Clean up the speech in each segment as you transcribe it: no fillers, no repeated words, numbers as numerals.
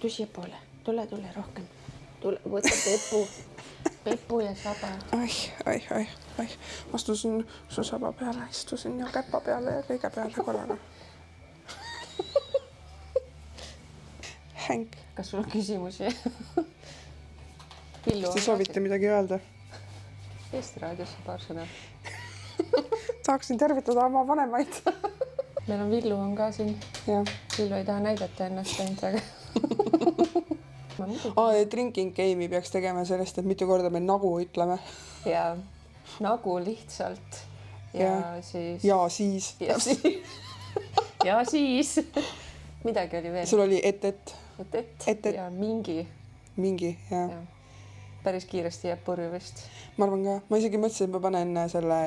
Tüsi poole, tule rohkem. Võta Pepu ja saba. Ai. Astusin su saba peale, istusin ja käpa peale ja kõige peale korraga. Hänk. Kas sul on küsimusi? Kas te soovite midagi öelda? Eesti raadiosse paar sõna. Tahaksin tervitada oma vanemaid. Meil on Villu on ka siin. Ja. Villu ei taha näidata ennast ainult, aga... Drinking game'i peaks tegema sellest, et mitu korda me nagu ütleme. Ja nagu lihtsalt. Ja siis... Ja siis. Midagi oli veel. Sul oli et. Ja mingi. Mingi, ja. Päris kiiresti jääb purju vist. Ma arvan ka. Ma isegi mõtlesin, et ma panen selle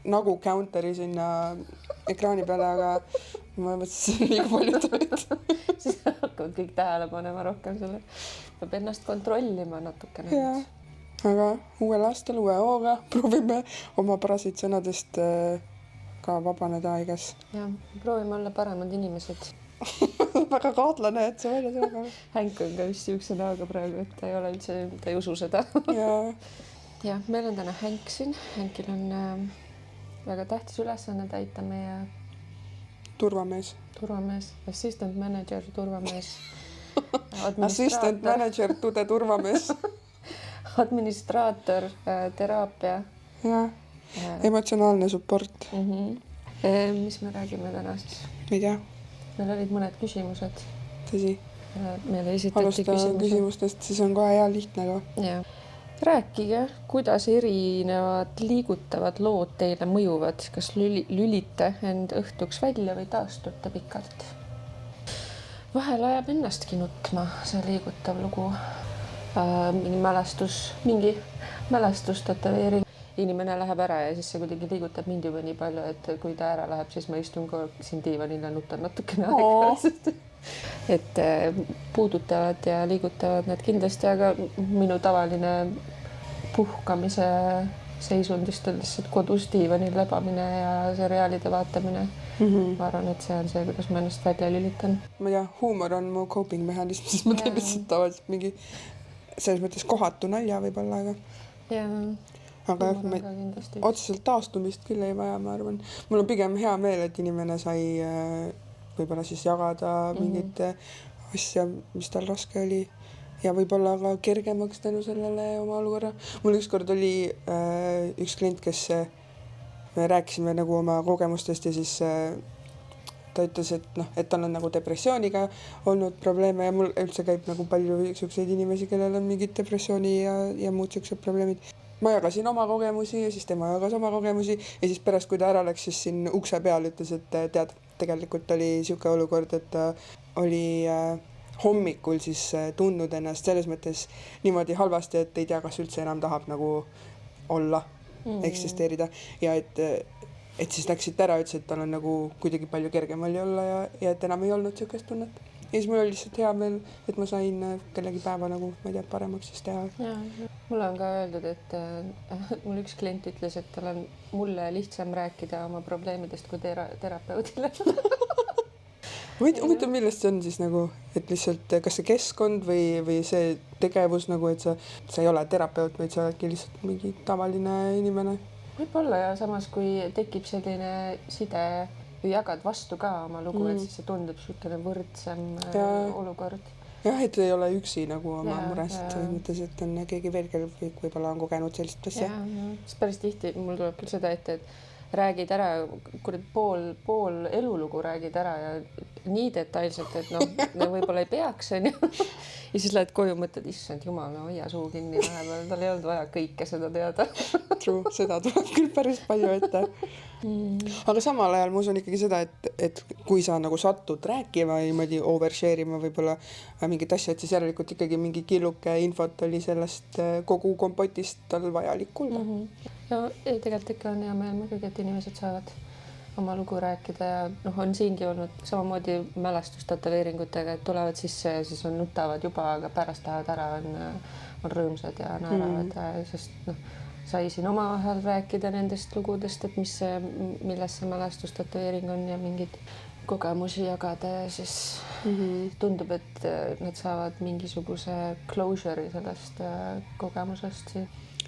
nagu counteri sinna ekraani peale, aga ma mõtlesin liiga palju tööd. Siis hakkavad kõik tähele panema rohkem selle. Peab ennast kontrollima natukene. Ja. Aga uuel aastal, uue hooga proovime oma parasid sõnadest ka vabaneda aigas. Ja, proovime olla paremad inimesed. Väga kaotlane, et see välja tuleb. Hänk on ka vist siukse näoga praegu, et ta ei ole üldse, ta ei usu seda. Ja, meil on täna Hänk siin. Hänkil on väga tähtis ülesanne täita meie turvamees, assistant manager, turvamees, assistant manager, tude turvamees, administraator, teraapia ja emotsionaalne support. Mis me räägime täna siis? Ei tea. Meil olid mõned küsimused. Tõsi. Meile esitati küsimustest, siis on kohe hea lihtne ka. Ja. Rääkige, kuidas erinevad liigutavad lood teile mõjuvad. Kas lülite end õhtuks välja või taastute pikalt? Vahel ajab ennastki nutma see liigutav lugu. Mingi mälestus tätoveering. Inimene läheb ära ja siis see kuidagi liigutab mind juba nii palju, et kui ta ära läheb, siis ma istun ka siin diivanil ja nutan natukene aega. Et puudutavad ja liigutavad need kindlasti, aga minu tavaline puhkamise seisundist on lihtsalt kodus diivanil lebamine ja seriaalide vaatamine. Ma arvan, et see on see, kuidas ma ennast välja lülitan. Ma ei tea, huumor on mu coping mehhanism, siis ma teen lihtsalt tavaliselt mingi selles mõttes kohatu nalja võib-olla, aga otseselt taastumist küll ei vaja, ma arvan. Mul on pigem hea meel, et inimene sai võib-olla siis jagada mingit asja, mis tal raske oli ja võib-olla ka kergemaks tänu sellele oma olukorra. Mul ükskord oli üks klient, kes me rääkisime nagu oma kogemustest ja siis ta ütles, et tal on nagu depressiooniga olnud probleeme ja mul üldse käib nagu palju üksuseid inimesi, kellel on mingid depressiooni ja muud siuksed probleemid. Ma jagasin oma kogemusi ja siis tema jagas oma kogemusi ja siis pärast, kui ta ära läks, siis siin ukse peal ütles, et tead, tegelikult oli siuke olukord, et ta oli hommikul siis tundnud ennast selles mõttes niimoodi halvasti, et ei tea, kas üldse enam tahab nagu olla, eksisteerida ja et siis läksid ära, ütles, et tal on nagu kuidagi palju kergem oli olla ja et enam ei olnud siukest tunnet. Ja siis mul oli lihtsalt hea meel, et ma sain kellegi päeva nagu, ma ei tea, paremaks siis teha. Ja, mulle on ka öeldud, et mul üks klient ütles, et tal on mulle lihtsam rääkida oma probleemidest kui terapeudile. Huvitav, millest see on siis nagu, et lihtsalt kas see keskkond või see tegevus nagu, et sa ei ole terapeut, vaid sa oledki lihtsalt mingi tavaline inimene? Võib-olla ja samas, kui tekib selline side või jagad vastu ka oma lugu, et siis see tundub suhteliselt võrdsem olukord. Jah, et ei ole üksi nagu oma murest, mõttes, et on keegi veel, kel võib-olla on kogenud sellist asja. Siis päris tihti mul tuleb küll seda ette, et räägid ära, kui pool elulugu räägid ära ja nii detailselt, et võib-olla ei peaks. Ja siis lähed koju, mõtled, issand jumal, hoia suu kinni vahepeal, tal ei olnud vaja kõike seda teada. True, seda tuleb küll päris palju ette. Aga samal ajal ma usun ikkagi seda, et kui sa nagu satud rääkima ja niimoodi overshare ima võib-olla mingit asja, et siis järelikult ikkagi mingi killuke infot oli sellest kogu kompotist tal vajalik kuulda. Ja tegelikult ikka on hea meel muidugi, et inimesed saavad oma lugu rääkida ja on siingi olnud samamoodi mälestustätoveeringutega, et tulevad sisse ja siis nutavad juba, aga pärast lähevad ära, on rõõmsad ja naeravad, sest sai siin omavahel rääkida nendest lugudest, et milles see mälestustätoveering on ja mingid kogemusi jagada ja siis tundub, et nad saavad mingisuguse closure'i sellest kogemusest siin.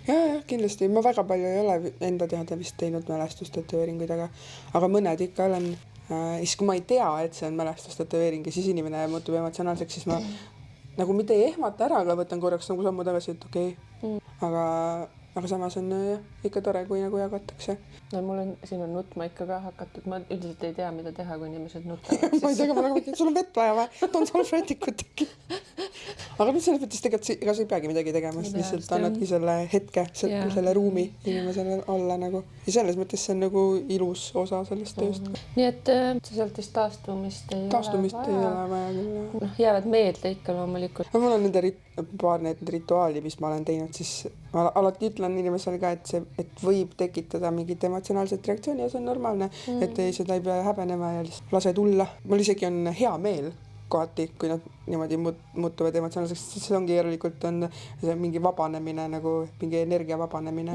Jah, kindlasti. Ma väga palju ei ole enda teada vist teinud mälestustätoveeringuid, aga mõned ikka olen. Siis kui ma ei tea, et see on mälestustätoveering ja siis inimene muutub emotsionaalseks, siis ma nagu mitte ei ehmata ära, aga võtan korraks nagu sammu tagasi, et okei. Aga samas on ikka tore, kui nagu jagatakse. No siin on nutma ikka ka hakatud. Ma üldiselt ei tea, mida teha, kui inimesed nutavad. Ma ei tea, aga ma nagu sul on vett vaja või? Toon salvrätikut äkki. Aga nüüd selles mõttes tegelikult ega sa ei peagi midagi tegema, lihtsalt annadki selle hetke, selle ruumi inimesele olla nagu. Ja selles mõttes see on nagu ilus osa sellest tööst. Nii et sealt vist taastumist ei ole vaja küll. Jäävad meelde ikka loomulikult. Mul on paar rituaali, mis ma olen teinud, siis ma alati ütlen inimesele ka, et võib tekitada mingit emotsionaalset reaktsiooni ja see on normaalne, et seda ei pea häbenema ja lihtsalt lase tulla. Mul isegi on hea meel kohati, kui nad niimoodi muutuvad emotsionaalseks, siis see ongi järelikult on see mingi vabanemine, nagu mingi energia vabanemine.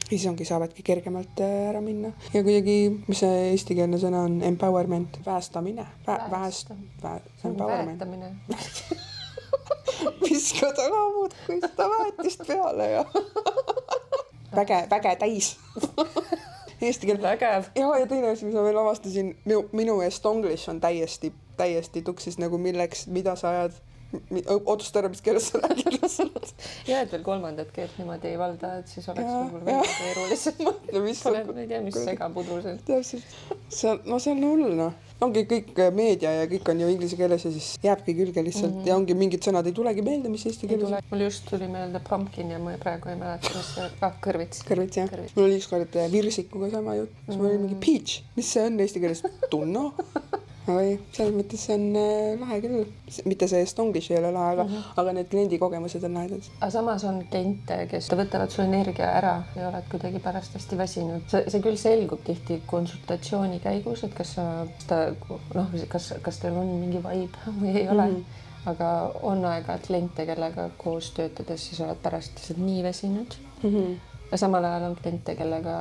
Siis saavadki kergemalt ära minna. Ja kuidagi, mis see eestikeelne sõna on, empowerment, väestamine. Väetamine. Viska taga muudkui seda väetist peale ja väge täis. Eesti keel. Vägev. Ja teine asi, mis ma veel avastasin, minu estonglish on täiesti tuksis nagu milleks, mida sa ajad, otsusta ära, mis keeles sa räägid. Ja et veel kolmandat keelt niimoodi ei valda, et siis oleks võib-olla veel keerulisem. Ma ei tea, mis segapudu see. Täpselt. See on hull, Ongi kõik meedia ja kõik on ju inglise keeles ja siis jääbki külge lihtsalt ja ongi mingid sõnad ei tulegi meelde, mis eesti keeles. Mul just tuli meelde pumpkin ja ma praegu ei mäleta, mis see kõrvits. Kõrvits, jah. Mul oli ükskord virsikuga sama jutt. Mul oli mingi peach. Mis see on eesti keeles? Tunno. Või, selles mõttes see on lahe küll. Mitte see estonglish ei ole lahe, aga need kliendi kogemused on lahedad. Aga samas on kliente, kes võtavad su energia ära ja oled kuidagi pärast hästi väsinud. See küll selgub tihti konsultatsiooni käigus, et kas teil on mingi vibe või ei ole. Aga on aega kliente, kellega koos töötades siis oled pärast nii väsinud. Ja samal ajal on kliente, kellega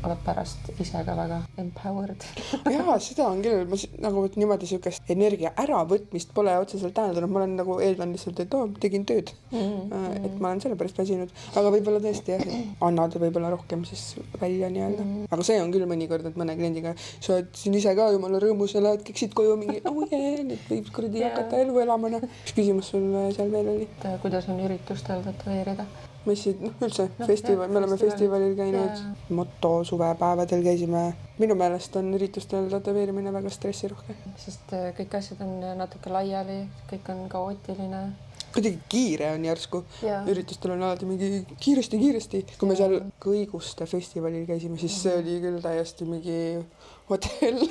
oled pärast ise ka väga empowered. Jaa, seda on küll. Ma nagu niimoodi sükest energia äravõtmist pole otseselt tähendanud. Ma olen nagu eeldan lihtsalt, et tegin tööd. Et ma olen selle pärast väsinud. Aga võib-olla tõesti jah, annad võib-olla rohkem siis välja nii-öelda. Aga see on küll mõnikord, et mõne kliendiga sa oled siin ise ka jumala rõõmus ja lähed keksid koju mingi nüüd võib kuradi hakata elu elamana. Mis küsimus sul seal veel oli? Kuidas on üritustel tätoveerida? Messid, üldse festival, me oleme festivalil käinud, moto suvepäevadel käisime. Minu meelest on üritustel tätoveerimine väga stressirohke. Sest kõik asjad on natuke laiali, kõik on kaootiline. Kuidagi kiire on järsku. Üritustel on alati mingi kiiresti. Kui me seal Kõiguste festivalil käisime, siis see oli küll täiesti mingi hotell.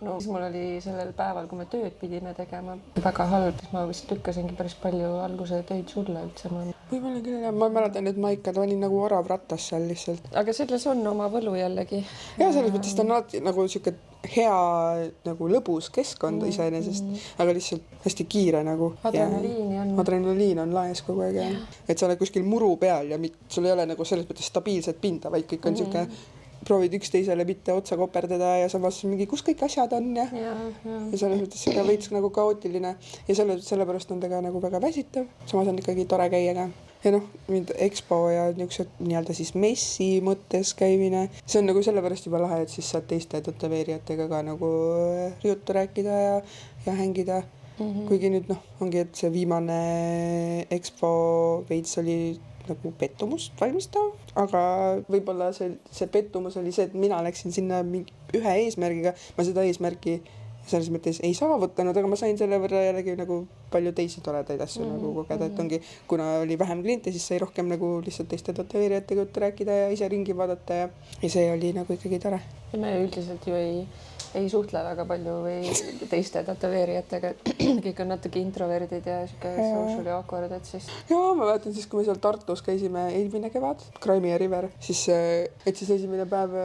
No siis mul oli sellel päeval, kui me tööd pidime tegema, väga halb. Ma vist lükkasingi päris palju alguse töid sulle üldse. Võib-olla küll, ma mäletan, et ma ikka olin nagu orav rattas seal lihtsalt. Aga selles on oma võlu jällegi. Ja selles mõttes ta on alati nagu siuke hea nagu lõbus keskkond iseenesest, aga lihtsalt hästi kiire nagu. Adrenaliin on laes kogu aeg. Et sa oled kuskil muru peal ja sul ei ole nagu selles mõttes stabiilset pinda, vaid kõik on siuke proovid üksteisele mitte otsa koperdada ja samas mingi, kus kõik asjad on ja selles mõttes seda veits nagu kaootiline ja sellepärast on ta ka nagu väga väsitav. Samas on ikkagi tore käia ka. Ja expo ja niisugused nii-öelda siis messi mõttes käimine. See on nagu sellepärast juba lahe, et siis saad teiste tätoveerijatega ka nagu juttu rääkida ja hängida. Kuigi nüüd ongi, et see viimane expo veits oli nagu pettumust valmistav, aga võib-olla see pettumus oli see, et mina läksin sinna ühe eesmärgiga, ma seda eesmärki selles mõttes ei saavutanud, aga ma sain selle võrra jällegi nagu palju teisi toredaid asju nagu kogeda, et ongi, kuna oli vähem kliente, siis sai rohkem nagu lihtsalt teiste tätoveerijatega juttu rääkida ja ise ringi vaadata ja see oli nagu ikkagi tore. Ja me üldiselt ju ei suhtle väga palju või teiste tätoveerijatega, kõik on natuke introverdid ja social ja awkward, et siis... Jaa, ma mäletan siis, kui me seal Tartus käisime eelmine kevad, Crimea River, siis esimene päev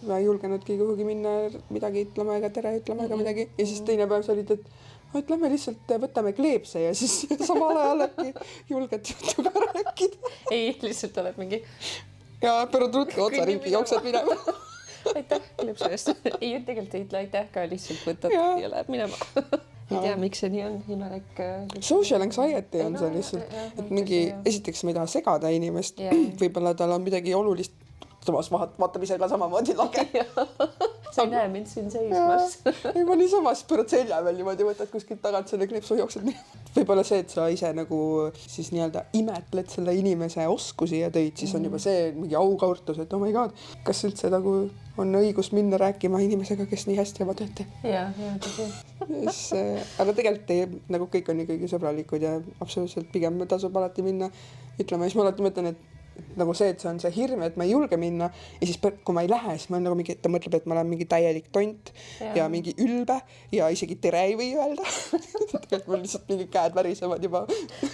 ma ei julgenudki kuhugi minna midagi ütlema ega tere ütlema ega midagi ja siis teine päev sa olid, et lähme lihtsalt võtame kleepse ja siis samal ajal äkki julged jutuga rääkida. Ei, lihtsalt oled mingi... Ja pärad ruttu otsa ringi jooksad minema. aitäh kleepsu eest. Ei, tegelikult ei ütle aitäh ka, lihtsalt võtad ja läheb minema. Ei tea, miks see nii on, imelik. Social anxiety on see lihtsalt, et mingi, esiteks ma ei taha segada inimest, võib-olla tal on midagi olulist, samas vaatab ise ka samamoodi lage. Sa ei näe mind siin seismas. Ei, ma niisamas pöörad selja veel niimoodi, võtad kuskilt tagant selle kleepsu jooksed. Võib-olla see, et sa ise nagu siis nii-öelda imetled selle inimese oskusi ja töid, siis on juba see mingi aukartus, et oh my god, kas üldse nagu on õigus minna rääkima inimesega, kes nii hästi oma tööd teeb. Ja, tõsi. Aga tegelikult nagu kõik on ikkagi sõbralikud ja absoluutselt pigem tasub alati minna ütlema. Ja siis ma alati mõtlen, et nagu see, et see on see hirm, et ma ei julge minna ja siis kui ma ei lähe, siis ma olen nagu mingi, ta mõtleb, et ma olen mingi täielik tont ja mingi ülbe ja isegi tere ei või öelda. Tegelikult mul lihtsalt mingi käed värisevad juba.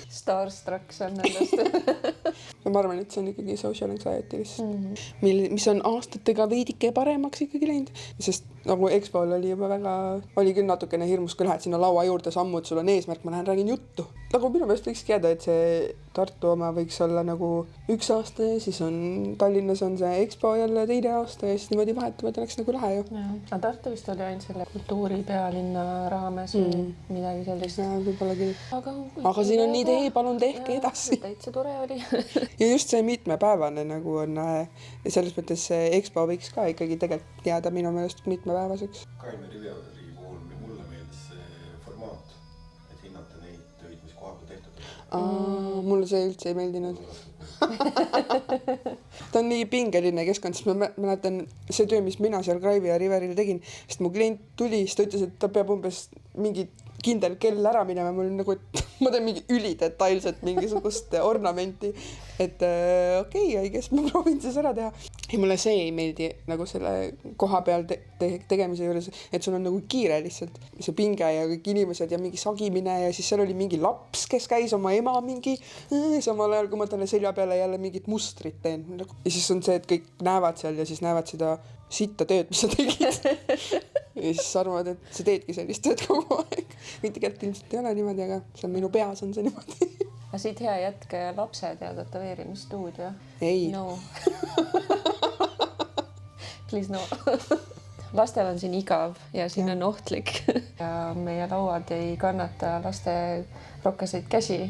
Starstruck on nendest. Ma arvan, et see on ikkagi social anxiety lihtsalt, mis on aastatega veidike paremaks ikkagi läinud, sest nagu EXPO-l oli juba väga, oli küll natukene hirmus, kui lähed sinna laua juurde sammud, sul on eesmärk, ma lähen räägin juttu. Nagu minu meelest võiks jääda, et see Tartu oma võiks olla nagu 1 aasta ja siis on Tallinnas on see EXPO jälle 2 aasta ja siis niimoodi vahetavad oleks nagu lahe ju. Aga Tartu vist oli ainult selle kultuuripealinna raames midagi sellist. Ja võib-olla küll. Aga siin on idee, palun tehke edasi. Täitsa tore oli. Ja just see mitmepäevane nagu on, selles mõttes see EXPO võiks ka ikkagi tegelikult jääda minu meelest mitmepäevaseks. Kaime Riveri puhul mulle meeldis see formaat, et hinnata neid töid, mis koha peal tehtud. Mulle see üldse ei meeldinud. Ta on nii pingeline keskkond, sest ma mäletan see töö, mis mina seal Craivi ja Riveril tegin, sest mu klient tuli, siis ta ütles, et ta peab umbes mingi kindel kell ära minema, mul nagu, et ma teen mingi ülidetailset mingisugust ornamenti, et okei, kes ma proovin siis ära teha. Ja mulle see ei meeldi nagu selle koha peal tegemise juures, et sul on nagu kiire lihtsalt see pinge ja kõik inimesed ja mingi sagimine ja siis seal oli mingi laps, kes käis oma ema mingi samal ajal, kui ma talle selja peale jälle mingit mustrit teen. Ja siis on see, et kõik näevad seal ja siis näevad seda sitta tööd, mis sa tegid. Ja siis arvavad, et sa teedki sellist tööd kogu aeg. Või tegelikult ilmselt ei ole niimoodi, aga see on minu peas on see niimoodi. Aga siit hea jätke lapsed ja tätoveerimisstuudio. Ei. No. Please no. Lastel on siin igav ja siin on ohtlik. Ja meie lauad ei kannata laste rokkaseid käsi.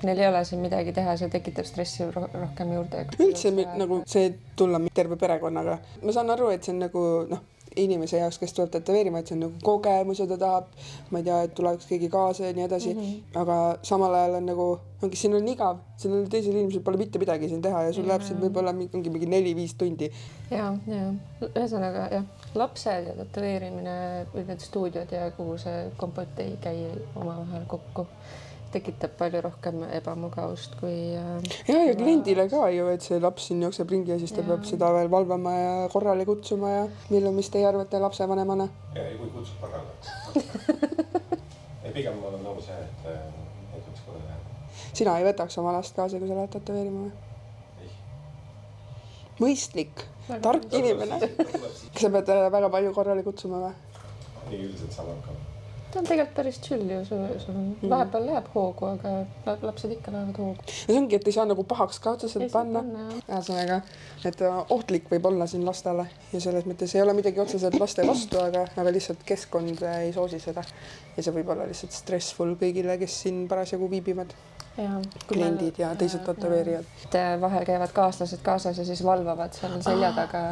Neil ei ole siin midagi teha, see tekitab stressi rohkem juurde. Üldse nagu see tulla terve perekonnaga. Ma saan aru, et see on nagu inimese jaoks, kes tuleb tätoveerima, et see on nagu kogemus ja ta tahab, ma ei tea, et tuleks keegi kaasa ja nii edasi. Aga samal ajal on nagu, siin on igav, sellel teisel inimesel pole mitte midagi siin teha ja sul läheb siin võib-olla mingi 4-5 tundi. Ja. Ühesõnaga, jah, lapsed ja tätoveerimine või need stuudiod ja kuhu see kompott ei käi omavahel kokku. Tekitab palju rohkem ebamugavust kui... Ja kliendile ka ju, et see laps siin jookseb ringi ja siis ta peab seda veel valvama ja korrale kutsuma ja millu, mis teie arvate lapsevanemana? Ja ei, kui kutsub korrale. Pigem on nagu see, et võiks kohe teha. Sina ei võtaks oma last kaasa, kui sa lähed tätoveerima või? Ei. Mõistlik, tark inimene. Kas sa pead väga palju korrale kutsuma või? Nii üldiselt sama ka. Ta on tegelikult päris chill ju, sul vahepeal läheb hoogu, aga lapsed ikka lähevad hoogu. Ja see ongi, et ei saa nagu pahaks ka otseselt panna. Ühesõnaga, et ohtlik võib olla siin lastele ja selles mõttes ei ole midagi otseselt laste vastu, aga lihtsalt keskkond ei soosi seda. Ja see võib olla lihtsalt stressful kõigile, kes siin parasjagu viibivad. Kliendid ja teised tätoveerijad. Vahel käivad kaaslased kaasas ja siis valvavad seal selja taga,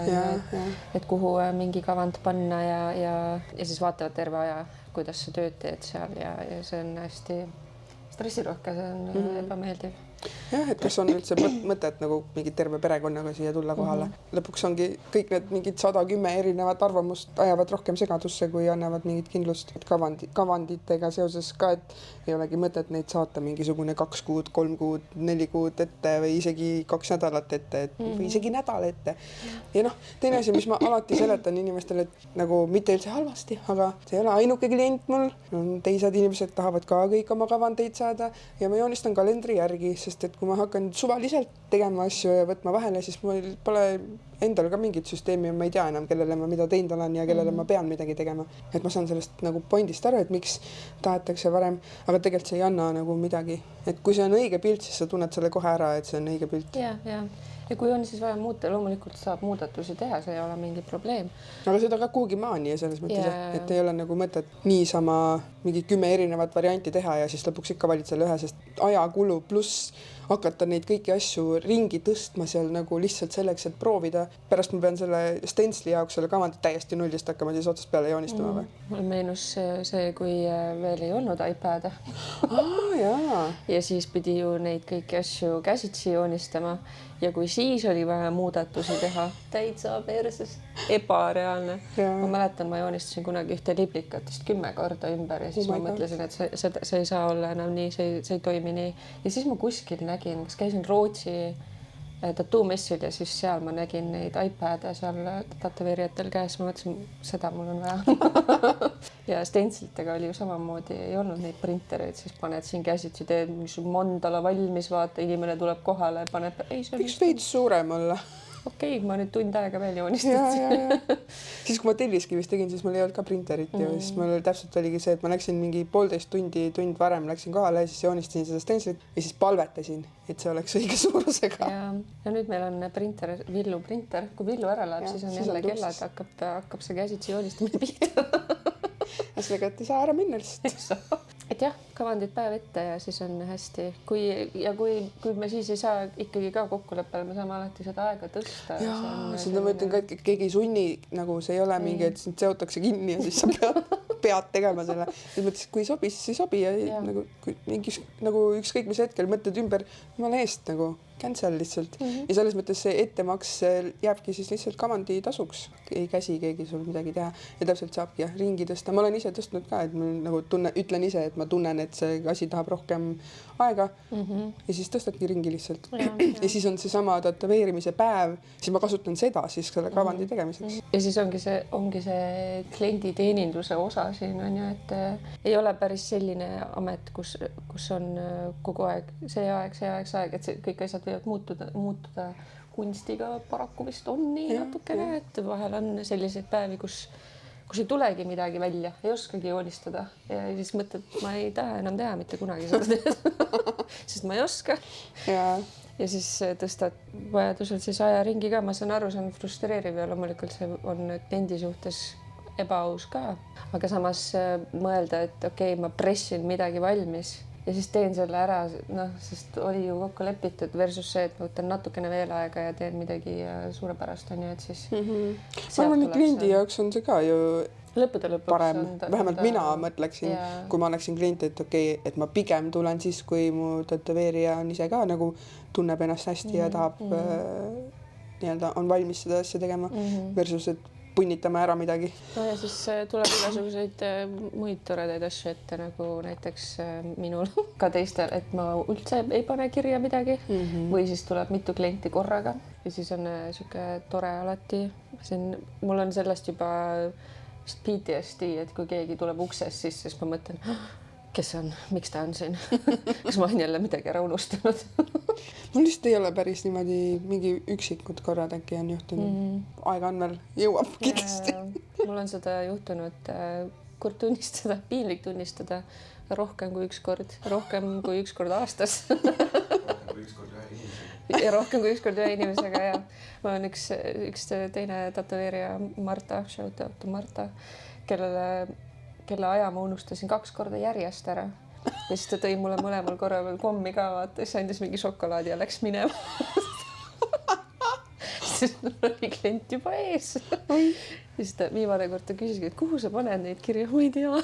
et kuhu mingi kavand panna ja siis vaatavad terve aja, kuidas sa tööd teed seal ja see on hästi stressirohke, see on ebameeldiv. Jah, et kas on üldse mõtet nagu mingi terve perekonnaga siia tulla kohale. Lõpuks ongi kõik need mingid 110 erinevat arvamust ajavad rohkem segadusse, kui annavad mingit kindlust kavanditega seoses ka, et ei olegi mõtet neid saata mingisugune 2 kuud, 3 kuud, 4 kuud ette või isegi 2 nädalat ette või isegi nädal ette. Ja teine asi, mis ma alati seletan inimestele, et nagu mitte üldse halvasti, aga see ei ole ainuke klient mul. Teised inimesed tahavad ka kõik oma kavandeid saada ja ma joonistan kalendri järgi, sest et kui ma hakkan suvaliselt tegema asju ja võtma vahele, siis mul pole endal ka mingit süsteemi, ma ei tea enam, kellele ma mida teinud olen ja kellele ma pean midagi tegema. Et ma saan sellest nagu pointist aru, et miks tahetakse varem, aga tegelikult see ei anna nagu midagi. Et kui see on õige pilt, siis sa tunned selle kohe ära, et see on õige pilt. Ja kui on siis vaja muuta, loomulikult saab muudatusi teha, see ei ole mingi probleem. Aga seda ka kuhugi maani ja selles mõttes, et ei ole nagu mõtet niisama mingi 10 erinevat varianti teha ja siis lõpuks ikka valid selle ühe, sest ajakulu pluss hakata neid kõiki asju ringi tõstma seal nagu lihtsalt selleks, et proovida. Pärast ma pean selle stensli jaoks selle kavandit täiesti nullist hakkama siis otsast peale joonistama või? Mul meenus see, kui veel ei olnud iPad. Ja siis pidi ju neid kõiki asju käsitsi joonistama. Ja kui siis oli vaja muudatusi teha, täitsa perses, ebareaalne. Ma mäletan, ma joonistasin kunagi ühte liblikatest 10 korda ümber ja siis ma mõtlesin, et see ei saa olla enam nii, see ei toimi nii. Ja siis ma kuskil nägin, kas käisin Rootsi tattoo-messil ja siis seal ma nägin neid iPad'e seal tätoveerijatel käes, ma mõtlesin, seda mul on vaja. Ja stenslitega oli ju samamoodi, ei olnud neid printereid, siis paned siin käsitsi, teed mingi mandala valmis, vaata, inimene tuleb kohale, paneb... Võiks veits suurem olla. Okei, ma nüüd tund aega veel joonistasin. Siis kui ma Telliskivis tegin, siis mul ei olnud ka printerit ja siis mul täpselt oligi see, et ma läksin mingi 1,5 tund varem, läksin kohale ja siis joonistasin seda stenslit ja siis palvetasin, et see oleks õige suurusega. Ja nüüd meil on printer, Villu printer. Kui Villu ära läheb, siis on jälle kellad, hakkab see käsitsi joonistamine pihta. Ja sellega, et ei saa ära minna lihtsalt. Et jah, kavandid päev ette ja siis on hästi. Kui me siis ei saa ikkagi ka kokkuleppele, me saame alati seda aega tõsta. Seda ma ütlen ka, et keegi ei sunni, nagu see ei ole mingi, et sind seotakse kinni ja siis sa pead tegema selle. Kui ei sobi, siis ei sobi ja nagu ükskõik mis hetkel mõtled ümber, jumala eest nagu cancel lihtsalt. Ja selles mõttes see ettemaks jääbki siis lihtsalt kavandi tasuks. Ei käsi keegi sul midagi teha ja täpselt saabki ringi tõsta. Ma olen ise tõstnud ka, et ma nagu ütlen ise, et ma tunnen, et see asi tahab rohkem aega ja siis tõstadki ringi lihtsalt. Ja siis on see sama tätoveerimise päev, siis ma kasutan seda siis selle kavandi tegemiseks. Ja siis ongi see klienditeeninduse osa siin on ju, et ei ole päris selline amet, kus on kogu aeg see aeg, et kõik asjad võivad muutuda kunstiga paraku vist on nii natukene, et vahel on selliseid päevi, kus ei tulegi midagi välja, ei oskagi joonistada ja siis mõtled, ma ei taha enam teha mitte kunagi seda teed, sest ma ei oska. Ja siis tõstad vajadusel siis ajaringi ka, ma saan aru, see on frustreeriv ja loomulikult see on kliendi suhtes ebaaus ka, aga samas mõelda, et okei, ma pressin midagi valmis ja siis teen selle ära, sest oli ju kokku lepitud versus see, et ma võtan natukene veel aega ja teen midagi suurepärast on ju, et siis ma arvan, et kliendi jaoks on see ka ju lõppude lõpuks parem, vähemalt mina mõtleksin, kui ma oleksin klient, et okei, et ma pigem tulen siis, kui mu tätoveerija on ise ka nagu tunneb ennast hästi ja tahab nii-öelda on valmis seda asja tegema versus, et punnitame ära midagi. No ja siis tuleb igasuguseid muid toredaid asju ette, nagu näiteks minul ka teistel, et ma üldse ei pane kirja midagi või siis tuleb mitu klienti korraga ja siis on siuke tore alati. Mul on sellest juba PTSD, et kui keegi tuleb uksest sisse, siis ma mõtlen, kes on, miks ta on siin? Kas ma olen jälle midagi ära unustanud? Mul lihtsalt ei ole päris niimoodi mingi üksikud korrad äkki on juhtunud. Aega on veel, jõuab kindlasti. Mul on seda juhtunud kord tunnistada, piinlik tunnistada rohkem kui üks kord aastas. Ja rohkem kui üks kord ühe inimesega ja ma olen üks teine tätoveerija Marta, shout out to Marta, kelle aja ma unustasin 2 korda järjest ära. Ja siis ta tõi mulle mõlemal korra veel kommi ka, vaata, siis andis mingi šokolaadi ja läks minema. Siis oli klient juba ees. Ja siis ta viimane kord ta küsiski, et kuhu sa paned neid kirja? Ma ei tea.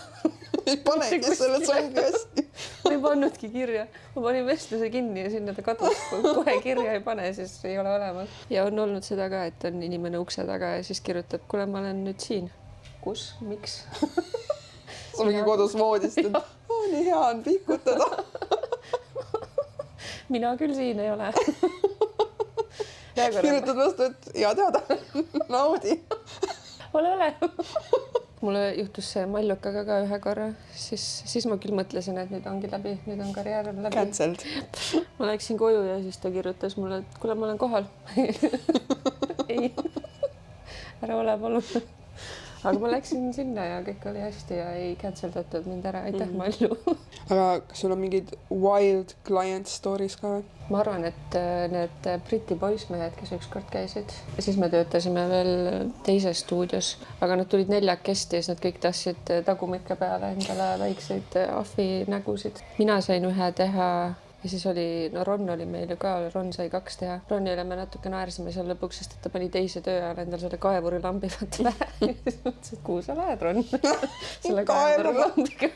Ei panegi, selles ongi hästi. Ma ei pannudki kirja. Ma panin vestluse kinni ja sinna ta kadus. Kohe kirja ei pane, siis ei ole olemas. Ja on olnud seda ka, et on inimene ukse taga ja siis kirjutab, kuule, ma olen nüüd siin. Kus? Miks? Sa mingi kodus voodist, et nii hea on pihkutada. Mina küll siin ei ole. Kirjutad vastu, et hea teada, naudi. Ole. mulle juhtus see Mallukaga ka ühe korra, siis ma küll mõtlesin, et nüüd ongi läbi, nüüd on karjäär läbi. Cancelled. Ma läksin koju ja siis ta kirjutas mulle, et kuule, ma olen kohal. Ei, ära ole palun. Aga ma läksin sinna ja kõik oli hästi ja ei canceldatud mind ära. Aitäh, Mallu. Aga kas sul on mingid wild client stories ka? Ma arvan, et need Briti poissmehed, kes ükskord käisid, siis me töötasime veel teises stuudios, aga nad tulid 4 ja siis nad kõik tahtsid tagumikke peale endale väikseid ahvi nägusid. Mina sain ühe teha ja siis oli, no Ron oli meil ju ka, Ron sai 2 teha. Ronile me natuke naersime seal lõpuks, sest et ta pani teise töö ajal endal selle kaevurilambi vaata pähe. Ja siis mõtlesin, et kuhu sa lähed, Ron? Selle kaevurilambiga.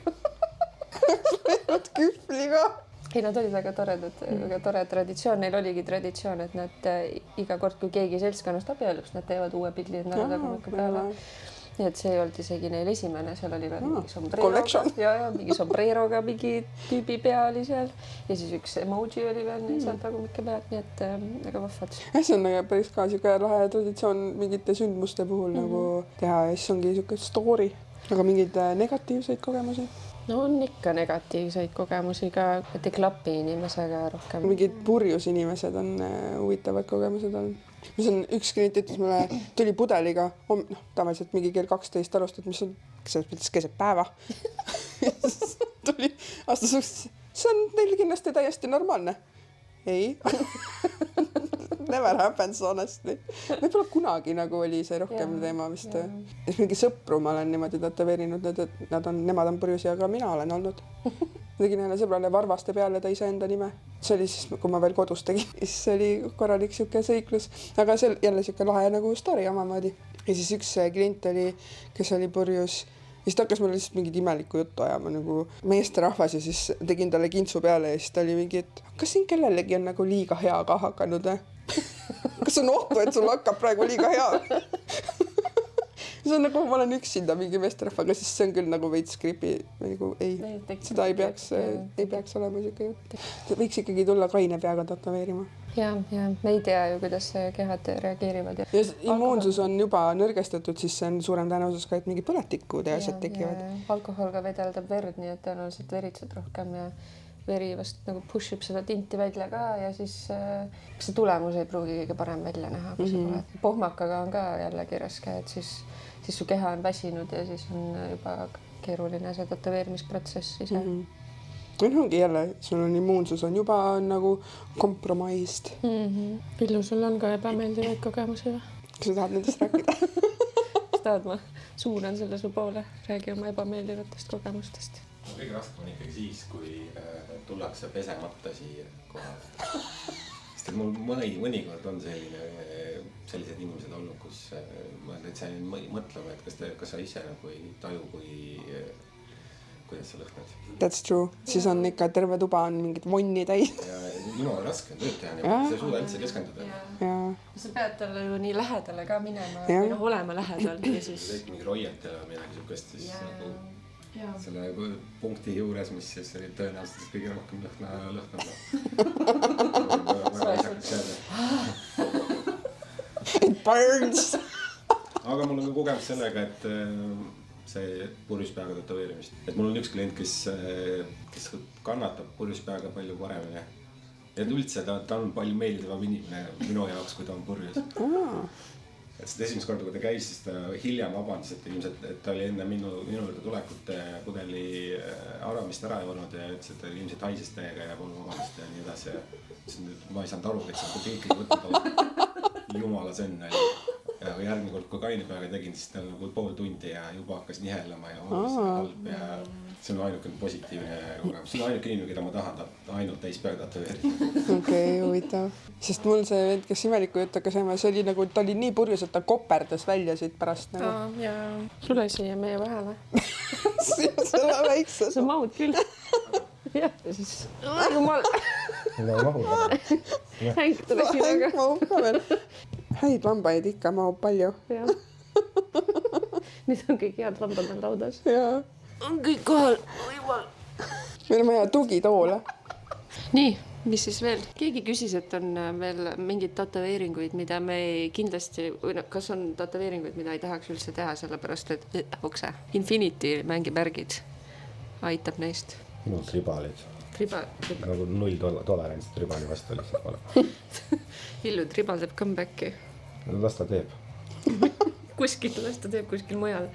Kühvli ka. Ei, nad olid väga toredad, väga tore traditsioon. Neil oligi traditsioon, et nad iga kord, kui keegi seltskonnast abielus, nad teevad uue pildi endale tagumikku peale. Nii et see ei olnud isegi neil esimene, seal oli veel mingi sombreiroga ja mingi sombreiroga mingi tüübi pea oli seal ja siis üks emoji oli veel seal tagumike peal, nii et väga vahvad. See on päris ka siuke lahe traditsioon mingite sündmuste puhul nagu teha ja siis ongi siuke story, aga mingeid negatiivseid kogemusi? No on ikka negatiivseid kogemusi ka, et ei klapi inimesega rohkem. Mingid purjus inimesed on huvitavad kogemused olnud. Mis on üks klient ütles mulle, tuli pudeliga, tavaliselt mingi kell 12 alustad, mis on keset päeva. Tuli aastas uksest, see on neil kindlasti täiesti normaalne. Ei. Never happens honestly. Võib-olla kunagi nagu oli see rohkem teema vist. Mingi sõpru ma olen niimoodi tätoveerinud, et nemad on purjusi, aga mina olen olnud. Tegin ühele sõbrale varvaste peale ta iseenda nime. See oli siis, kui ma veel kodus tegin. Siis oli korralik siuke sõiklus. Aga see jälle siuke lahe nagu story omamoodi. Ja siis üks klient oli, kes oli purjus. Ja siis ta hakkas mulle lihtsalt mingit imelikku juttu ajama nagu meesterahvas ja siis tegin talle kintsu peale ja siis ta oli mingi, et kas siin kellelegi on nagu liiga hea ka hakanud? Kas on ohtu, et sul hakkab praegu liiga hea? See on nagu, ma olen üksinda mingi meesterahvaga, siis see on küll nagu veits creepy, nagu ei, seda ei peaks olema siuke jutt. Võiks ikkagi tulla kaine peaga tätoveerima. Ja me ei tea ju, kuidas kehad reageerivad. Ja immuunsus on juba nõrgestatud, siis see on suurem tõenäosus ka, et mingi põletikud ja asjad tekivad. Alkohol ka vedeldab verd, nii et tõenäoliselt veritsed rohkem ja veri vast nagu pushib seda tinti välja ka ja siis see tulemus ei pruugi kõige parem välja näha, kui sa pole. Pohmakaga on ka jällegi raske, et siis su keha on väsinud ja siis on juba keeruline see tätoveerimisprotsess ise. Ongi jälle, sul on immuunsus on juba nagu kompromaist. Pillu, sul on ka ebameeldivaid kogemusi või? Kas sa tahad nendest rääkida? Kas tahad, ma suunan selle su poole, räägi oma ebameeldivatest kogemustest. Kõige raskem on ikkagi siis, kui tullakse pesemata siia kohale. Sest et mul mõnikord on sellised inimesed olnud, kus ma täitsa mõtlema, et kas sa ise nagu ei taju, kuidas sa lõhnad. That's true. Siis on ikka terve tuba on mingid vonni täis. Ja jumala raske on tööd teha, sa ei suuda üldse keskenduda. Sa pead talle ju nii lähedale ka minema või olema lähedal. Kõik mingi roietele või midagi siukest siis nagu selle punkti juures, mis siis oli tõenäoliselt kõige rohkem lõhnab. It burns! Aga mul on ka kogemus sellega, et see purjus peaga tätoveerimist. Et mul on üks klient, kes kannatab purjus peaga palju paremini. Ja üldse ta on palju meeldivam inimene minu jaoks, kui ta on purjus. Et seda esimest korda, kui ta käis, siis ta hiljem vabandus, et ilmselt et ta oli enne minu juurde tulekut pudeli arvamist ära joonud ja ütles, et ta ilmselt haises täiega ja polnud vabandust ja nii edasi. Ma ei saanud aru, et see kõik võtta jumala senne oli. Ja järgmine kord, kui kaine peaga tegin, siis ta nagu pool tundi ja juba hakkas nihelema ja halb ja see on ainukene positiivne kogemus. See on ainuke inimene, keda ma tahan ainult täis peaga tätoveerida. Okei, huvitav. Sest mul see vend, kes imeliku jutt hakkas jääma, see oli nagu, ta oli nii purjus, et ta koperdas välja siit pärast nagu. Ja tule siia meie vahele. Selle väikse. Sa mahud küll. Ja siis. Jumal. Mul ei mahu. Hänk tule siia aga. Mahub ka veel. Häid lambaid ikka mahub palju. Nüüd on kõik head lambad on laudas. Jaa. On kõik kohal. Meil on vaja tugitoole. Nii, mis siis veel? Keegi küsis, et on veel mingid tätoveeringuid, mida me kindlasti, või no, kas on tätoveeringuid, mida ei tahaks üldse teha, sellepärast et ukse. Infinity mängimärgid aitab neist. Minu tribalid. Nagu $0 tribali vastu lihtsalt pole. Villu tribal teeb comebacki. Las ta teeb. Las ta teeb kuskil mujal.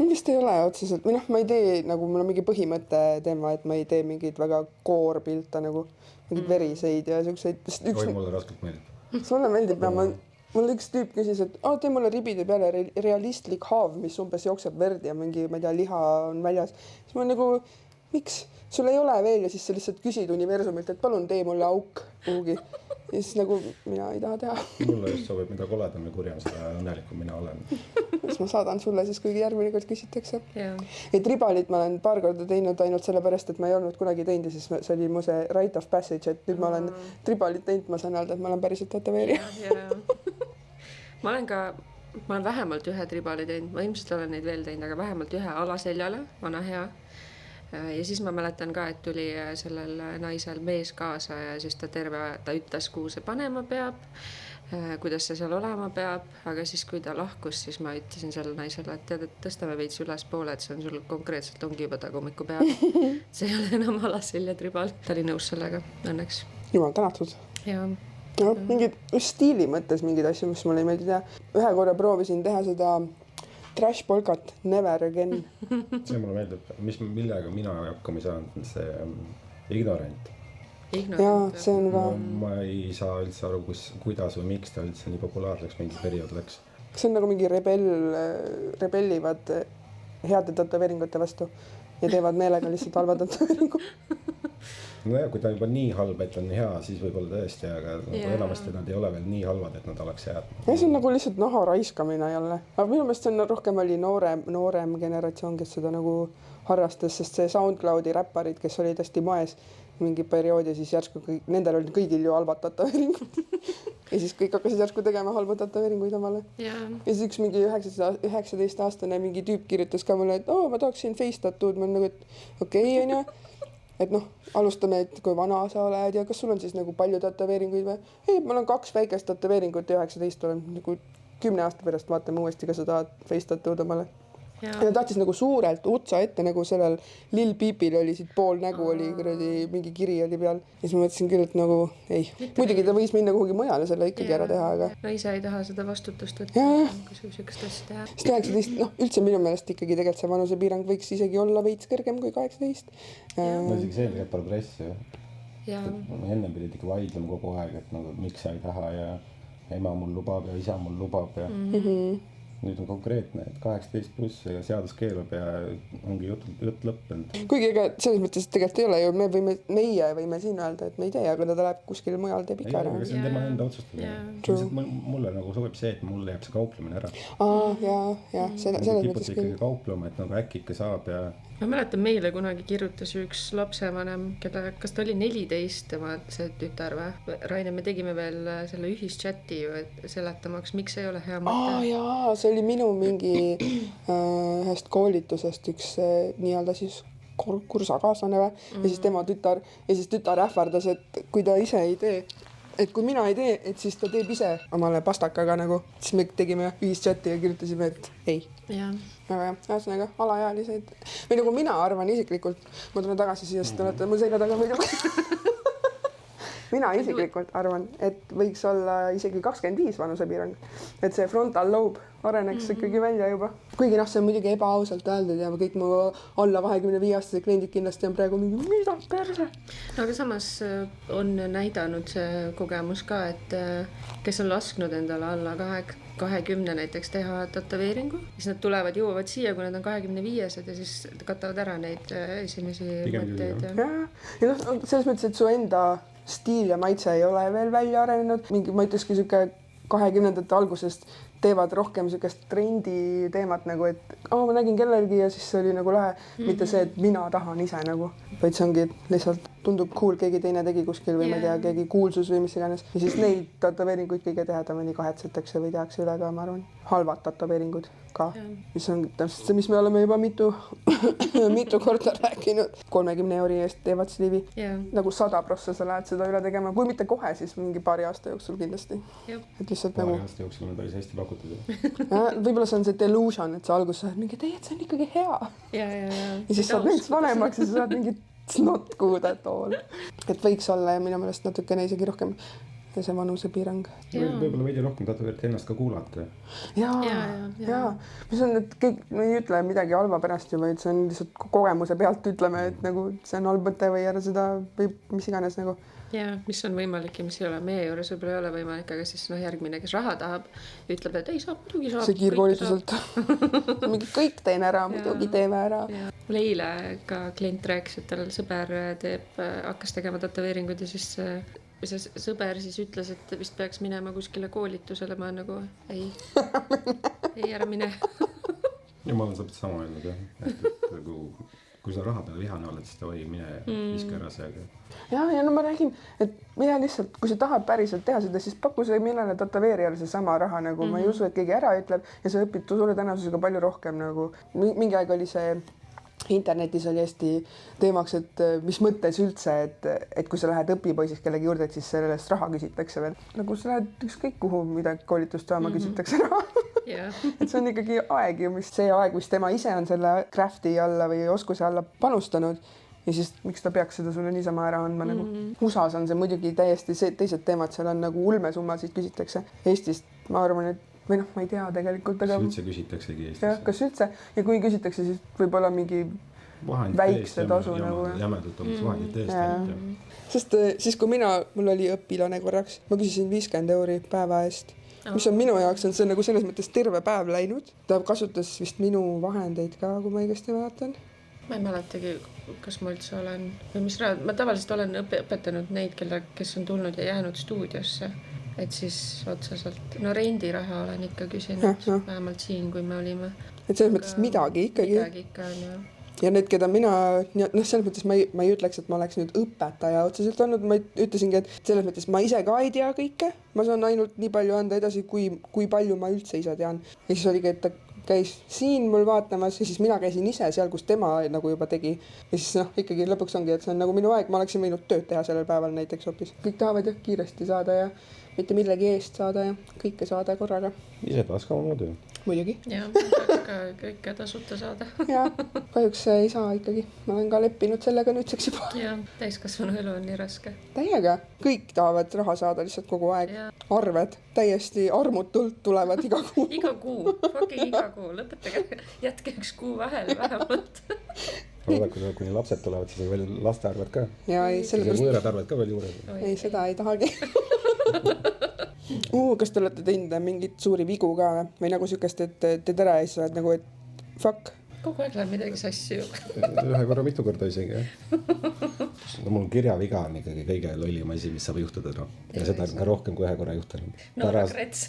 Vist ei ole otseselt, või noh, ma ei tee nagu, mul on mingi põhimõte teema, et ma ei tee mingeid väga koorpilte nagu mingeid veriseid ja siukseid. Oi, mulle raskelt meeldib. Sulle meeldib ja mul üks tüüp küsis, et tee mulle ribide peale realistlik haav, mis umbes jookseb verd ja mingi, ma ei tea, liha on väljas. Siis ma nagu, miks? Sul ei ole veel ja siis sa lihtsalt küsid universumilt, et palun tee mulle auk kuhugi. Ja siis nagu mina ei taha teha. Mulle just sobib, mida koledam ja kurjam, seda õnnelikum mina olen. Siis ma saadan sulle siis, kuigi järgmine kord küsitakse. Et ribalit ma olen paar korda teinud ainult sellepärast, et ma ei olnud kunagi teinud ja siis see oli mu see rite of passage, et nüüd ma olen ribalit teinud, ma saan öelda, et ma olen päriselt tätoveerija. Ma olen vähemalt ühe tribali teinud, ma ilmselt olen neid veel teinud, aga vähemalt ühe alaseljale, vana hea. Ja siis ma mäletan ka, et tuli sellel naisel mees kaasa ja siis ta ütles, kuhu see panema peab, kuidas see seal olema peab, aga siis kui ta lahkus, siis ma ütlesin sellele naisele, et tead, et tõstame veits üles poole, et see on sul konkreetselt ongi juba tagumiku peal. See ei ole enam alaselja tribal. Ta oli nõus sellega, õnneks. Jumal tänatud. Ja. No, mingid stiili mõttes mingid asju, mis mulle ei meeldi teha. Ühe korra proovisin teha seda trash polkat, never again. See mulle meeldib, millega mina hakkama ei saanud, see ignorant. Jaa, see on ka... Ma ei saa üldse aru, kuidas või miks ta üldse nii populaarseks mingi periood läks. See on nagu mingi rebellivad heade tätoveeringute vastu ja teevad meelega lihtsalt halva tätoveeringu. No ja, kui ta on juba nii halb, et on hea, siis võib-olla tõesti, aga enamasti nad ei ole veel nii halvad, et nad oleks head. Ja see on nagu lihtsalt naha raiskamine jälle. Aga minu meelest see on rohkem oli noorem generatsioon, kes seda nagu harrastas, sest see SoundCloudi räpparid, kes olid hästi moes mingi perioodi, siis järsku nendel olid kõigil ju halvad tätoveeringud. Ja siis kõik hakkasid järsku tegema halba tätoveeringuid omale. Ja siis üks mingi 19-aastane mingi tüüp kirjutas ka mulle, et ma tahaksin face tattoo'd. Ma olen nagu, et okei, on ju. Et noh, alustame, et kui vana sa oled ja kas sul on siis nagu palju tätoveeringuid või? Ei, mul on 2 väikest tätoveeringut ja 19 olen nagu 10 aasta pärast vaatame uuesti, kas sa tahad face tattoo'd omale. Ja ta tahtis nagu suurelt utsa ette, nagu sellel Lil Peepil oli siit pool nägu oli, mingi kiri oli peal. Ja siis ma mõtlesin küll, et nagu ei. Muidugi ta võis minna kuhugi mujale selle ikkagi ära teha, aga... No ise ei taha seda vastutust, et kui sul sükest asja teha. Sest 19, üldse minu meelest ikkagi tegelikult see vanusepiirang võiks isegi olla veits kõrgem kui 18. No isegi selge progress ju. Enne pidid ikka vaidlema kogu aeg, et nagu, miks sa ei taha ja ema mul lubab ja isa mul lubab ja... Nüüd on konkreetne, et 18+ ja seadus keelub ja ongi jutt lõppenud. Kuigi ega selles mõttes tegelikult ei ole ju, meie võime siin öelda, et me ei tee, aga ta läheb kuskil mujal, teeb ikka ära. Aga see on tema enda otsustada. Mulle nagu sobib see, et mulle jääb see kauplemine ära. Selles mõttes küll. Kauplema, et nagu äkki ikka saab ja... Ma mäletan, meile kunagi kirjutas üks lapsevanem, keda, kas ta oli 14, tema see tütar või? Raine, me tegime veel selle ühischati ju, et seletamaks, miks ei ole hea mõte. Jaa, see oli minu mingi ühest koolitusest üks nii-öelda siis kursakaaslane või? Ja siis tema tütar, ja siis tütar ähvardas, et kui ta ise ei tee, et kui mina ei tee, et siis ta teeb ise omale pastakaga nagu. Siis me tegime ühischati ja kirjutasime, et ei. Aga jah, ühesõnaga alaealiseid. Või nagu mina arvan isiklikult, ma tulen tagasi siia, sest te olete mul selja taga muidu. Mina isiklikult arvan, et võiks olla isegi 25 vanusepiirang. Et see frontal lobe areneks ikkagi välja juba. Kuigi see on muidugi ebaausalt öeldud ja kõik mu alla 25-aastase kliendid kindlasti on praegu mingi mida perse. Aga samas on näidanud see kogemus ka, et kes on lasknud endale alla 20 näiteks teha tätoveeringu, siis nad tulevad, jõuavad siia, kui nad on 25-sed ja siis katavad ära neid esimesi mõtteid. Ja selles mõttes, et su enda stiil ja maitse ei ole veel välja arenenud. Ma ütleski siuke 20-ndate algusest teevad rohkem siukest trendi teemat nagu, et ma nägin kellelgi ja siis see oli nagu lahe. Mitte see, et mina tahan ise nagu, vaid see ongi lihtsalt tundub cool, keegi teine tegi kuskil või ma ei tea, keegi kuulsus või mis iganes. Ja siis neid tätoveeringuid kõige tehedamini kahetsetakse või tehakse üle ka, ma arvan. Halvad tätoveeringud ka, mis on täpselt see, mis me oleme juba mitu korda rääkinud. 30 euri eest teevad sliivi. Nagu 100% sa lähed seda üle tegema, kui mitte kohe, siis mingi paari aasta jooksul kindlasti. Et lihtsalt paari aasta jooksul on päris hästi pakutud. Võib-olla see on see delusion, et sa alguses saad mingi, et see on ikkagi hea. Ja siis saad mingit vanemaks ja sa saad mingit not good at all. Et võiks olla ja minu meelest natukene isegi rohkem see vanusepiirang. Võib-olla veidi rohkem tätoveeriti ennast ka kuulata. Jaa. Mis on, et kõik ei ütle midagi halva pärast ju, vaid see on lihtsalt kogemuse pealt ütleme, et nagu see on halb mõte või ära seda või mis iganes nagu. Ja, mis on võimalik ja mis ei ole. Meie juures võib-olla ei ole võimalik, aga siis järgmine, kes raha tahab, ütleb, et ei saab, muidugi saab. See kiirkoolituselt. Mingi kõik teen ära, muidugi teeme ära. Mul eile ka klient rääkis, et tal sõber hakkas tegema tätoveeringuid ja siis see sõber siis ütles, et vist peaks minema kuskile koolitusele. Ma nagu, ei, ära mine. Ja ma olen saanud sama öelnud, et kui sa raha peale vihane oled, siis ta või mine viska ära see. Ja no ma räägin, et mida lihtsalt, kui sa tahad päriselt teha seda, siis paku see millele tätoveerijale see sama raha, nagu ma ei usu, et keegi ära ütleb ja sa õpid suure tõenäosusega palju rohkem nagu. Mingi aeg oli see internetis oli hästi teemaks, et mis mõttes üldse, et kui sa lähed õpipoisist kellegi juurde, et siis sellest raha küsitakse veel. Nagu sa lähed ükskõik kuhu midagi koolitust saama, küsitakse raha. Et see on ikkagi aeg ju, mis see aeg, mis tema ise on selle crafti alla või oskuse alla panustanud ja siis miks ta peaks seda sulle niisama ära andma nagu. USAs on see muidugi täiesti teised teemad, seal on nagu ulmesummasid küsitakse. Eestist ma arvan, et või noh, ma ei tea tegelikult, aga kas üldse küsitaksegi Eestis? Jah, kas üldse ja kui küsitakse, siis võib-olla mingi väikse tasu nagu. Jämedalt oleks vahendid tõesti. Sest siis kui mul oli õpilane korraks, ma küsisin 50 euri päeva eest. Mis on minu jaoks on see nagu selles mõttes terve päev läinud. Ta kasutas vist minu vahendeid ka, kui ma õigesti mäletan. Ma ei mäletagi, kas ma üldse olen või mis raad. Ma tavaliselt olen õpetanud neid, kes on tulnud ja jäänud stuudiosse. Et siis otseselt, no rendiraha olen ikka küsinud, vähemalt siin, kui me olime. Et selles mõttes midagi ikkagi. Midagi ikka on, jah. Ja need, keda mina, selles mõttes ma ei ütleks, et ma oleks nüüd õpetaja otseselt olnud, ma ütlesingi, et selles mõttes ma ise ka ei tea kõike, ma saan ainult nii palju anda edasi, kui palju ma üldse ise tean. Ja siis oligi, et ta käis siin mul vaatamas ja siis mina käisin ise seal, kus tema nagu juba tegi. Ja siis ikkagi lõpuks ongi, et see on nagu minu aeg, ma oleksin võinud tööd teha sellel päeval näiteks hoopis. Kõik tahavad kiiresti saada ja mitte millegi eest saada ja kõike saada korraga. Ise tahaks ka oma töö. Muidugi. Ja, tahaks ka kõike tasuta saada. Ja, kahjuks ei saa ikkagi. Ma olen ka leppinud sellega nüüdseks juba. Ja, täiskasvanu elu on nii raske. Täiega. Kõik tahavad raha saada lihtsalt kogu aeg. Ja. Arved täiesti armutult tulevad iga kuu. Iga kuu. Fucking iga kuu. Lõpetage. Jätke üks kuu vahel vähemalt. Aga kuni lapsed tulevad, siis on veel laste arved ka. Ja võõrad arved ka veel juures. Ei, seda ei tahagi. Kas te olete teinud mingit suuri vigu ka või nagu sükest, et teed ära ja siis oled nagu, et fuck? Kogu aeg läheb midagi sassi ju. Ühe korra mitu korda isegi. No mul kirjaviga on ikkagi kõige lollim asi, mis saab juhtuda. No. Ja seda on ka rohkem kui ühe korra juhtunud. No regrets.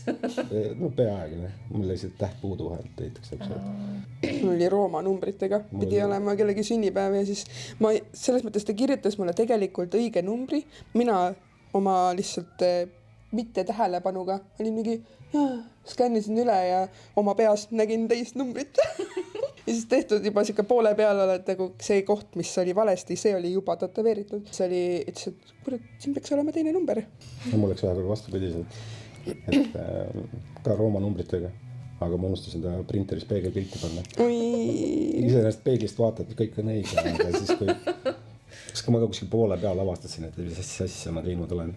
No peaaegu. Mul oli see täht puudu vahelt teitakse. Mul oli Rooma numbritega. Pidi olema kellegi sünnipäev ja siis selles mõttes ta kirjutas mulle tegelikult õige numbri. Mina oma lihtsalt mitte tähelepanuga olin mingi skännisin üle ja oma peas nägin teist numbrit. Ja siis tehtud juba siuke poole peal oled nagu see koht, mis oli valesti, see oli juba tätoveeritud. See oli, ütles, et kurat, siin peaks olema teine number. No, mul läks väga vastupidiselt, et ka Rooma numbritega, aga ma unustasin ta printeris peegelpilti panna. Ise ennast peeglist vaatad, kõik on õige, aga siis kui ma ka kuskil poole peal avastasin, et mis asja ma teinud olen.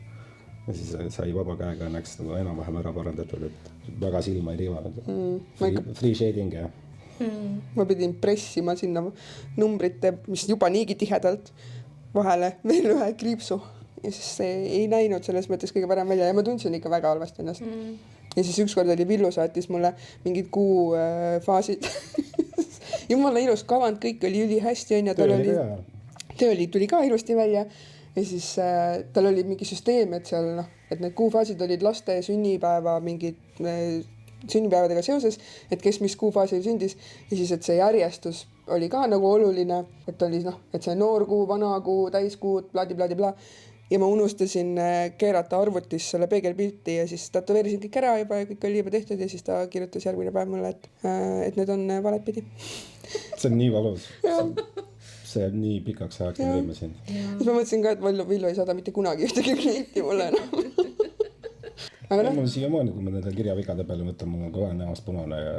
Ja siis sai vaba käega näeks nagu enam-vähem ära parandatud, et väga silma ei riivanud. Free shading ja. Ma pidin pressima sinna numbrite, mis juba niigi tihedalt vahele veel ühe kriipsu ja siis see ei näinud selles mõttes kõige parem välja ja ma tundsin ikka väga halvasti ennast. Ja siis ükskord oli Villu saatis mulle mingid kuu faasid. Jumala ilus kavand, kõik oli üli hästi on ja töö tuli ka ilusti välja ja siis tal oli mingi süsteem, et seal et need kuufaasid olid laste sünnipäeva mingid sünnipäevadega seoses, et kes mis kuufaasil sündis ja siis, et see järjestus oli ka nagu oluline, et oli et see noorkuu, vanakuu, täiskuud, bladibladibla. Ja ma unustasin keerata arvutis selle peegelpilti ja siis tätoveerisin kõik ära juba ja kõik oli juba tehtud ja siis ta kirjutas järgmine päev mulle, et need on valepidi. See on nii valus. See on nii pikaks ajaks närima sind. Siis ma mõtlesin ka, et Villu ei saada mitte kunagi ühtegi klienti mulle enam. Aga mul siiamaani, kui ma nende kirjavigade peale mõtlen, mul on kohe näost punane ja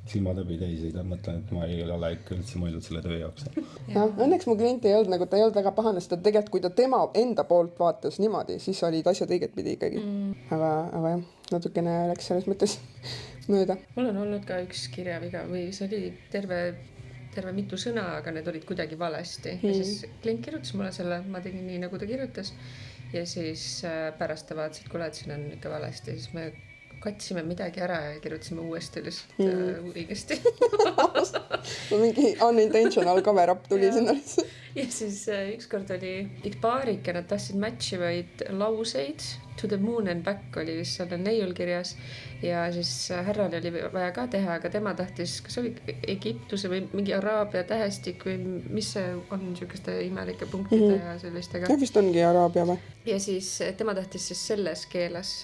silmad läbi teisi, ta mõtlen, et ma ei ole ikka üldse mõeldud selle töö jaoks. Ja, õnneks mu klient ei olnud, ta ei olnud väga pahane, sest tegelikult, kui ta tema enda poolt vaatas niimoodi, siis olid asjad õiget pidi ikkagi. Aga jah, natukene läks selles mõttes mööda. Mul on olnud ka üks kirjaviga või see oli terve mitu sõna, aga need olid kuidagi valesti. Ja siis klient kirjutas mulle selle, ma tegin nii, nagu ta kirjutas. Ja siis pärast ta vaatas, et kuule, et siin on ikka valesti. Siis me katsime midagi ära ja kirjutasime uuesti lihtsalt õigesti. Mingi unintentional cover up tuli sinna. Ja siis ükskord oli üks paarike, nad tahtsid matchivaid lauseid. To the moon and back oli vist selle neiul kirjas. Ja siis härral oli vaja ka teha, aga tema tahtis, kas oli Egiptuse või mingi Araabia tähestik või mis see on niisugeste imelike punktide ja sellistega. Ja vist ongi Araabia või? Ja siis tema tahtis siis selles keeles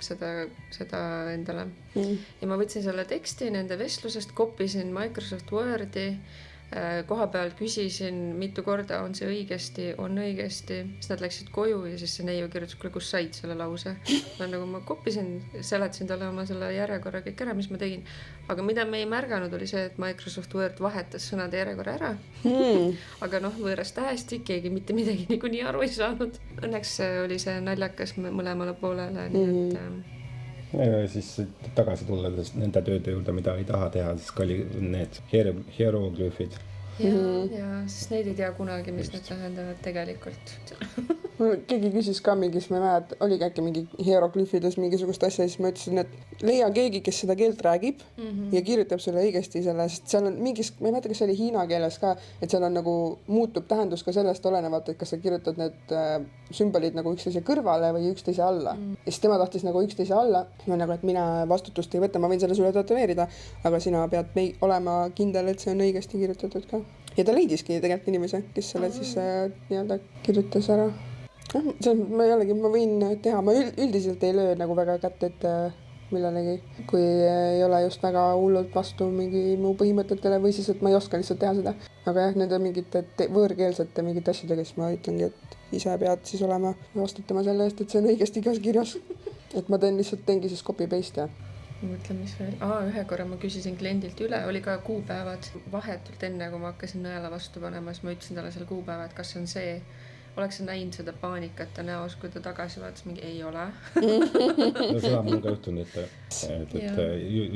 seda endale. Ja ma võtsin selle teksti nende vestlusest, kopisin Microsoft Wordi, koha peal küsisin mitu korda, on see õigesti, on õigesti, siis nad läksid koju ja siis see neiu kirjutas, kuule, kus said selle lause. Ma kopisin, seletasin talle oma selle järjekorra kõik ära, mis ma tegin. Aga mida me ei märganud oli see, et Microsoft Word vahetas sõnade järjekorra ära. Aga võõras tähestik, keegi mitte midagi niikuinii aru ei saanud. Õnneks oli see naljakas mõlemale poolele, nii et... Ja siis tagasi tulla nende tööde juurde, mida ei taha teha, siis ka oli need hieroglüüfid. Ja siis neid ei tea kunagi, mis need tähendavad tegelikult. Keegi küsis ka mingis, ma näed, oli äkki mingi hieroglüüfides mingisugust asja, siis ma ütlesin, et leia keegi, kes seda keelt räägib ja kirjutab selle õigesti selle, sest seal on mingis, ma ei mäleta, kas see oli hiina keeles ka, et seal on nagu muutub tähendus ka sellest olenevalt, et kas sa kirjutad need sümbolid nagu üksteise kõrvale või üksteise alla. Ja siis tema tahtis nagu üksteise alla, no nagu, et mina vastutust ei võta, ma võin selle sulle tätoveerida, aga sina pead olema kindel, et see on õigesti kirjutatud ka. Ja ta leidiski tegelikult inimese, kes selle siis nii-öelda kirjutas ära. Ma võin teha, ma üldiselt ei löö nagu väga kätt, et millelegi, kui ei ole just väga hullult vastu mingi mu põhimõtetele või siis, et ma ei oska lihtsalt teha seda. Aga jah, nende mingite võõrkeelsete mingite asjadega, siis ma ütlengi, et ise pead siis olema vastutama selle eest, et see on õigesti igas kirjas. Et ma teengi siis copy-paste ja. Ma mõtlen, mis veel. Ühe korra ma küsisin kliendilt üle, oli ka kuupäevad vahetult enne, kui ma hakkasin nõela vastu panema, siis ma ütlesin talle selle kuupäeva, et kas on see, oleks näinud seda paanikat ja näos, kui ta tagasi vaatas, mingi ei ole. No seda mul ka juhtunud, et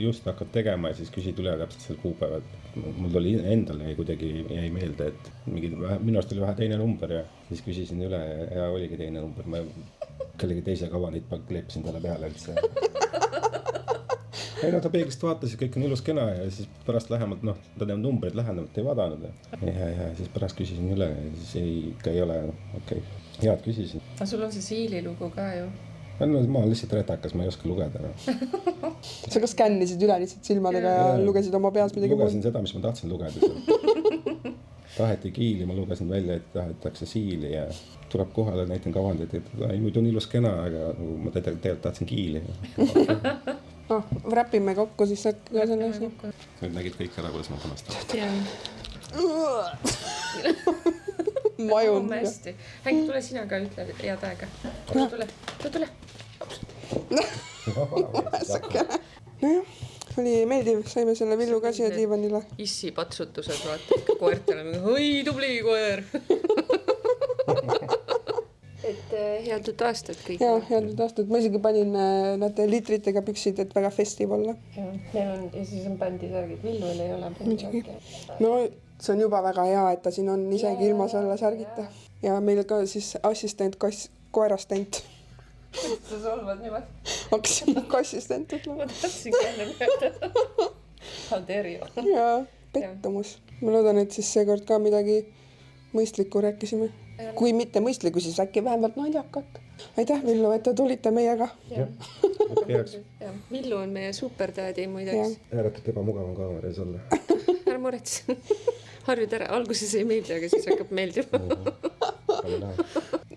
just hakkad tegema ja siis küsid üle täpselt selle kuupäeva, et mul oli endale kuidagi jäi meelde, et minu arust oli vähe teine number ja siis küsisin üle ja oligi teine number, ma kellegi teise kavanit kleepsin talle peale üldse. Ei ta peeglist vaatas ja kõik on ilus kena ja siis pärast lähemalt, ta teeb numbreid lähemalt ei vaadanud. Ja siis pärast küsisin üle ja siis ikka ei ole, okei, head küsisin. Aga sul on see siililugu ka ju? Ma olen lihtsalt retakas, ma ei oska lugeda. Sa kas skännisid üle lihtsalt silmadega ja lugesid oma peas midagi? Lugesin seda, mis ma tahtsin lugeda. Taheti kiili, ma lugesin välja, et tahetakse siili ja tuleb kohale, näitan kavandit, et muidu on ilus kena, aga ma tegelikult tahtsin kiili. Räpime kokku siis ka selle asja. Nüüd nägid kõik ära, kuidas ma punastan. Majun. Hästi. Hängi, tule sina ka ütle head aega. Tule. Nojah, oli meeldiv, saime selle Villu ka siia diivanile. Issi patsutused, vaata ikka koertele. Oi, tubli koer. Et head aastat kõik. Jaa, head aastat. Ma isegi panin näete litritega püksid, et väga festiv olla. Meil on, ja siis on bändisärgid. Villul ei ole bändisärgi. No see on juba väga hea, et ta siin on isegi ilma selle särgita. Ja meil ka siis assistent, koerastent. Sa solvad niimoodi? Hakkasin kassistent ütlema. Ma tahtsin enne mööda. Halderio. Jaa, pettumus. Ma loodan, et siis seekord ka midagi mõistlikku rääkisime. Kui mitte mõistlikku, siis äkki vähemalt naljakat. Aitäh, Villu, et te tulite meiega. Villu on meie supertädi muideks. Ääretult ebamugav on kaamera ees olla. Ära ära muretse. Harjud ära, alguses ei meeldi, aga siis hakkab meeldima.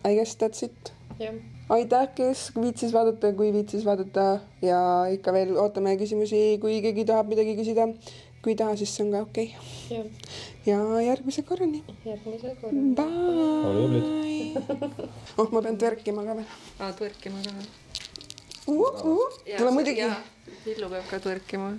I guess that's it. Jah. Aitäh, kes viitsis vaadata, kui viitsis vaadata ja ikka veel ootame küsimusi, kui keegi tahab midagi küsida. Kui taha, siis see on ka okei. Ja järgmise korrani. Bye. Ma pean tverkima ka veel. Tverkima ka veel. Tule muidugi. Villu peab ka tverkima.